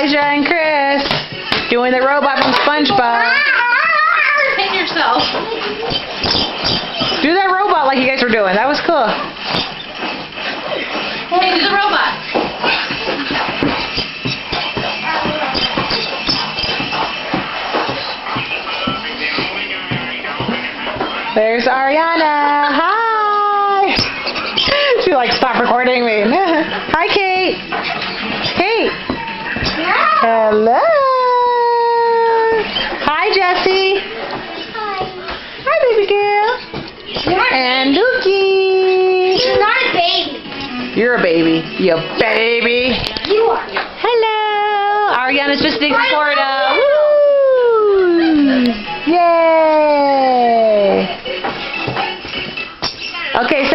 Elijah and Chris doing the robot from SpongeBob. Hit yourself. Do that robot like you guys were doing. That was cool. Hey, do the robot. There's Ariana. Hi. She like, stop recording me. Hi, Kate. Kate. Hello. Hi, Jessie. Hi, baby girl. And Dookie. You're not a baby. You're a baby. You baby. You are. Hello. Ariana's visiting Florida. Woo. Yay. Okay,